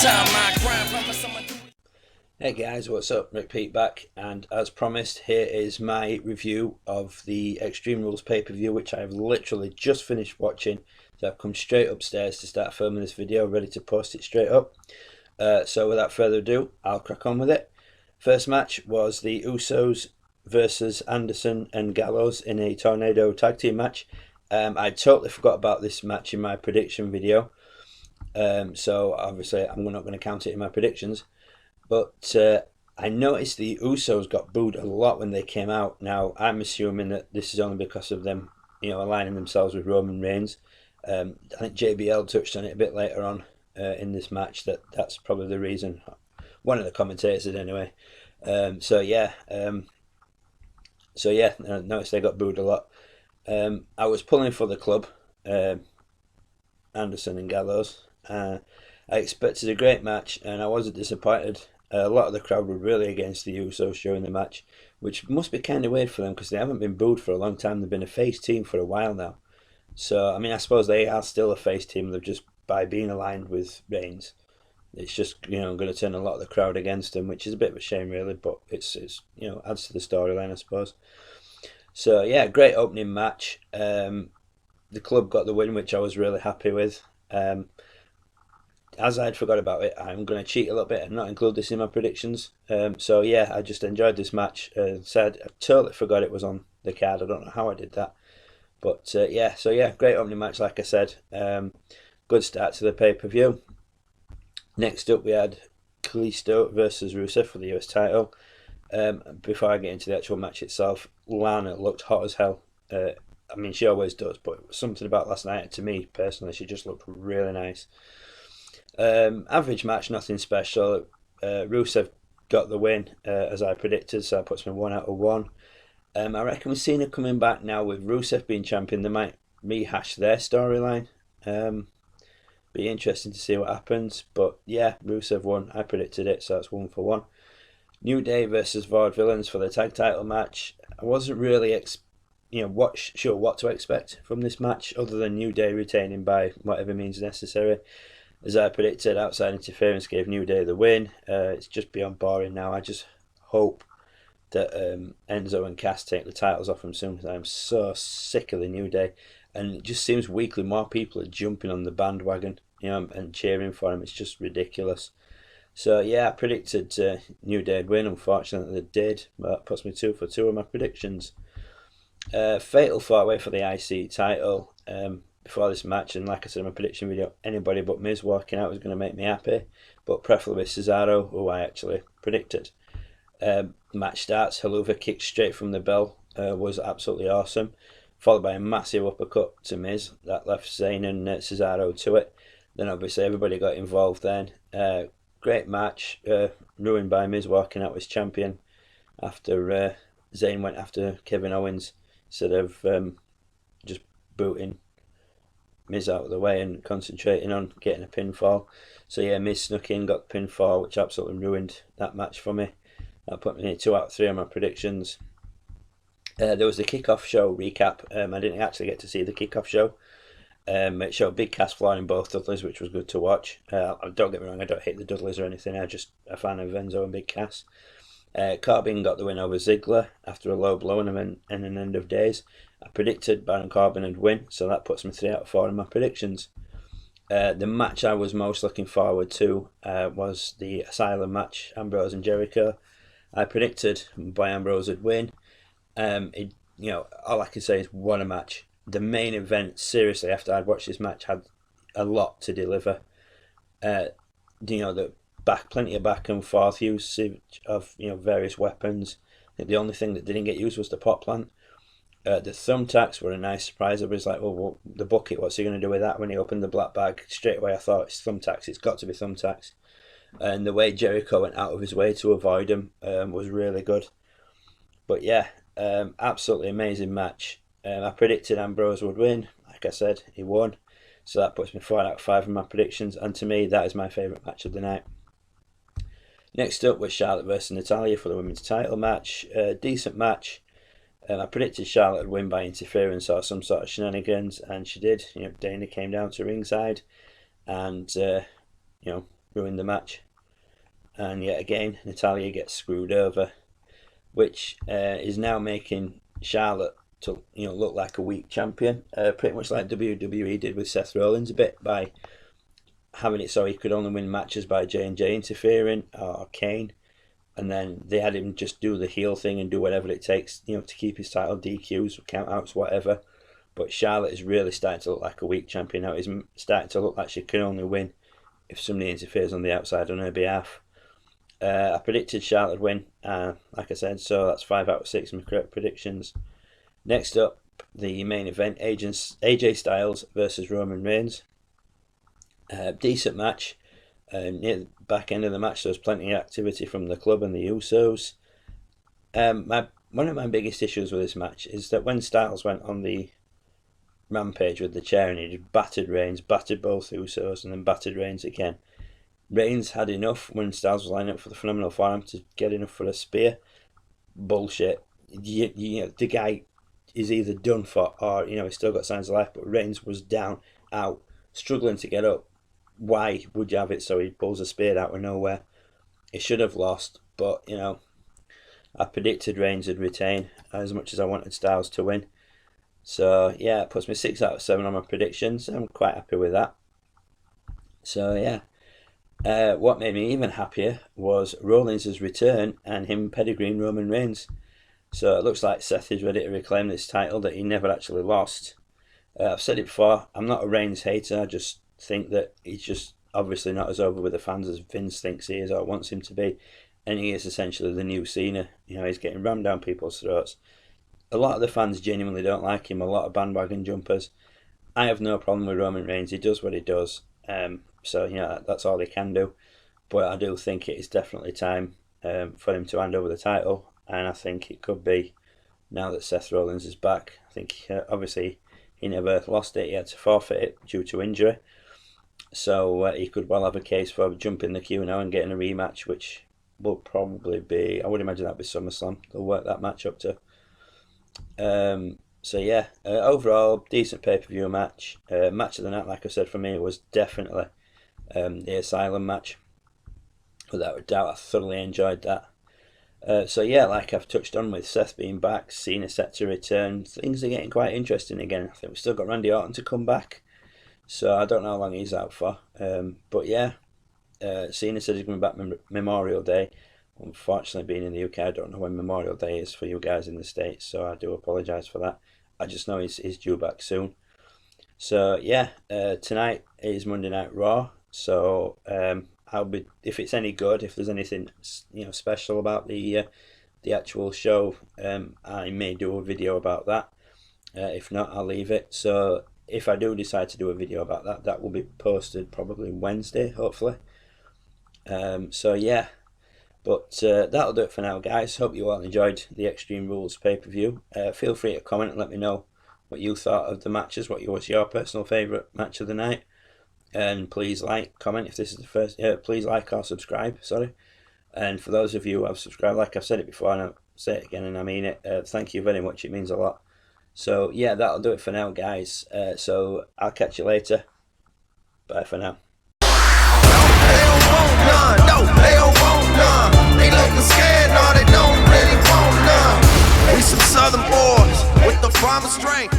Hey guys, what's up? Rick Pete back, and as promised, here is my review of the Extreme Rules pay-per-view, which I've literally just finished watching. So I've come straight upstairs to start filming this video, ready to post it straight up. So without further ado, I'll crack on with it. First match was the Usos versus Anderson and Gallows in a Tornado tag team match. I totally forgot about this match in my prediction video, so obviously I'm not going to count it in my predictions. But I noticed the Usos got booed a lot when they came out. Now, I'm assuming that this is only because of them, aligning themselves with Roman Reigns. I think JBL touched on it a bit later on in this match, that's probably the reason. One of the commentators did anyway. So yeah, I noticed they got booed a lot. I was pulling for the club, Anderson and Gallows. I expected a great match, and I wasn't disappointed. A lot of the crowd were really against the Usos during the match, which must be kind of weird for them because they haven't been booed for a long time. They've been a face team for a while now. So, I mean, I suppose they are still a face team. They're just, by being aligned with Reigns, it's just, going to turn a lot of the crowd against them, which is a bit of a shame, really, but it's adds to the storyline, I suppose. So, yeah, great opening match. The club got the win, which I was really happy with. As I'd forgot about it, I'm going to cheat a little bit and not include this in my predictions. So yeah, I just enjoyed this match. Said I totally forgot it was on the card. I don't know how I did that, but yeah. So yeah, great opening match, like I said. Good start to the pay-per-view. Next up, we had Kalisto versus Rusev for the US title. Before I get into the actual match itself, Lana looked hot as hell. I mean, she always does, but something about last night, to me personally, she just looked really nice. Average match, nothing special. Rusev got the win, as I predicted, so that puts me 1 out of 1. I reckon with Cena coming back now, with Rusev being champion, they might rehash their storyline. Be interesting to see what happens, but yeah, Rusev won. I predicted it, so that's 1 for 1. New Day versus Vaudevillains for the tag title match. I wasn't really sure what to expect from this match, other than New Day retaining by whatever means necessary. As I predicted, outside interference gave New Day the win. It's just beyond boring now. I just hope that Enzo and Cass take the titles off them soon, because I'm so sick of the New Day. And it just seems weekly more people are jumping on the bandwagon, and cheering for them. It's just ridiculous. So yeah, I predicted New Day would win. Unfortunately, they did. But that puts me 2 for 2 of my predictions. Fatal fought away for the IC title. Before this match, and like I said in my prediction video, anybody but Miz walking out was going to make me happy, but preferably Cesaro, who I actually predicted. Match starts, Helluva kicks straight from the bell, was absolutely awesome, followed by a massive uppercut to Miz that left Zayn and Cesaro to it. Then obviously everybody got involved then. Great match, ruined by Miz walking out as champion after Zayn went after Kevin Owens instead of just booting Miz out of the way and concentrating on getting a pinfall. So yeah, Miz snuck in, got the pinfall, which absolutely ruined that match for me. That put me 2 out of 3 on my predictions. There was the kickoff show recap. I didn't actually get to see the kickoff show. It showed Big Cass flying both Dudleys, which was good to watch. Don't get me wrong, I don't hate the Dudleys or anything. I'm just a fan of Enzo and Big Cass. Corbin got the win over Ziggler after a low blow and an end of days. I predicted Baron Corbin would win, so that puts me 3 out of 4 in my predictions. The match I was most looking forward to was the Asylum match, Ambrose and Jericho. I predicted by Ambrose would win. All I can say is what a match. The main event, seriously, after I'd watched this match, had a lot to deliver. Plenty of back and forth usage of various weapons. I think the only thing that didn't get used was the pot plant. The thumbtacks were a nice surprise. I was like, well, the bucket, what's he going to do with that? When he opened the black bag, straight away I thought, it's thumbtacks, it's got to be thumbtacks. And the way Jericho went out of his way to avoid him was really good. But yeah, absolutely amazing match. I predicted Ambrose would win. Like I said, he won. So that puts me 4 out of 5 in my predictions. And to me, that is my favourite match of the night. Next up was Charlotte versus Natalya for the women's title match. Decent match. I predicted Charlotte would win by interference or some sort of shenanigans, and she did. Dana came down to ringside, and ruined the match. And yet again, Natalya gets screwed over, which is now making Charlotte to look like a weak champion, pretty much like WWE did with Seth Rollins a bit, by having it so he could only win matches by J&J interfering or Kane, and then they had him just do the heel thing and do whatever it takes, to keep his title, DQs, countouts, whatever. But Charlotte is really starting to look like a weak champion now. It's starting to look like she can only win if somebody interferes on the outside on her behalf. I predicted Charlotte would win, like I said, so that's 5 out of 6 of my correct predictions. Next up, the main event, AJ Styles versus Roman Reigns. Decent match. Near the back end of the match, there was plenty of activity from the club and the Usos. One of my biggest issues with this match is that when Styles went on the rampage with the chair and he just battered Reigns, battered both Usos, and then battered Reigns again. Reigns had enough when Styles was lining up for the phenomenal forearm to get enough for a spear. Bullshit. The guy is either done for or he's still got signs of life, but Reigns was down, out, struggling to get up. Why would you have it so he pulls a spear out of nowhere? He should have lost, but I predicted Reigns would retain as much as I wanted Styles to win. So yeah, it puts me 6 out of 7 on my predictions. I'm quite happy with that. So yeah. What made me even happier was Rollins' return and him pedigreeing Roman Reigns. So it looks like Seth is ready to reclaim this title that he never actually lost. I've said it before, I'm not a Reigns hater. I just think that he's just obviously not as over with the fans as Vince thinks he is or wants him to be. And he is essentially the new Cena. He's getting rammed down people's throats. A lot of the fans genuinely don't like him, a lot of bandwagon jumpers. I have no problem with Roman Reigns. He does what he does. So that's all he can do. But I do think it is definitely time for him to hand over the title, and I think it could be now that Seth Rollins is back. I think obviously he never lost it. He had to forfeit it due to injury, so he could well have a case for jumping the queue now and getting a rematch, which will probably be, I would imagine that'd be SummerSlam. They'll work that match up to. So yeah, overall decent pay-per-view match. Match of the night, like I said, for me was definitely the Asylum match. Without a doubt, I thoroughly enjoyed that. So yeah, like I've touched on with Seth being back, Cena set to return, things are getting quite interesting again. I think we've still got Randy Orton to come back, so I don't know how long he's out for. But yeah, Cena said he's coming back Memorial Day. Unfortunately, being in the UK, I don't know when Memorial Day is for you guys in the States, so I do apologise for that. I just know he's due back soon. So yeah, tonight is Monday Night Raw. So I'll be, if it's any good, if there's anything special about the actual show, I may do a video about that. If not, I'll leave it. So if I do decide to do a video about that, that will be posted probably Wednesday, hopefully. So yeah. But that'll do it for now, guys. Hope you all enjoyed the Extreme Rules pay-per-view. Feel free to comment and let me know what you thought of the matches, what was your personal favourite match of the night. And please comment if this is the first. Please like or subscribe, sorry. And for those of you who have subscribed, like I've said it before, and I'll say it again and I mean it, thank you very much, it means a lot. So yeah, that'll do it for now, guys. So I'll catch you later. Bye for now. They looking scared, no, they don't really want none. We some southern boys with the farmer strength.